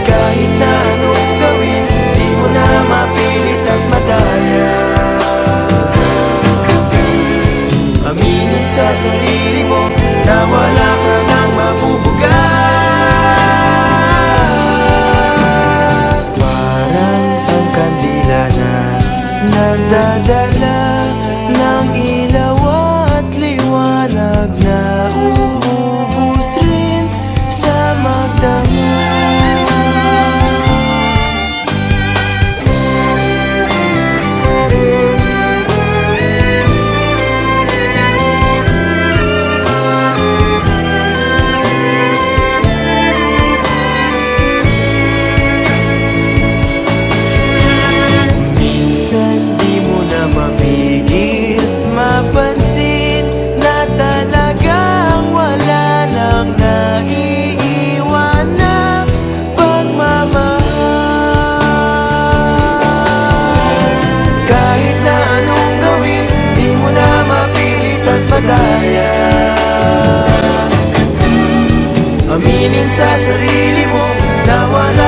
Kahit na anong gawin, di mo na mapilit at madaya. Aminin sa sarili mo na wala ka nang mabubuga. Parang isang kandila na nagdadala ng ilaw at liwanag na uubos rin sa magdamag. Mapigil, mapansin na talagang wala nang naiiwan na pagmamahal. Kahit na anong gawin, di mo na mapilit at madaya. Aminin sa sarili mo na wala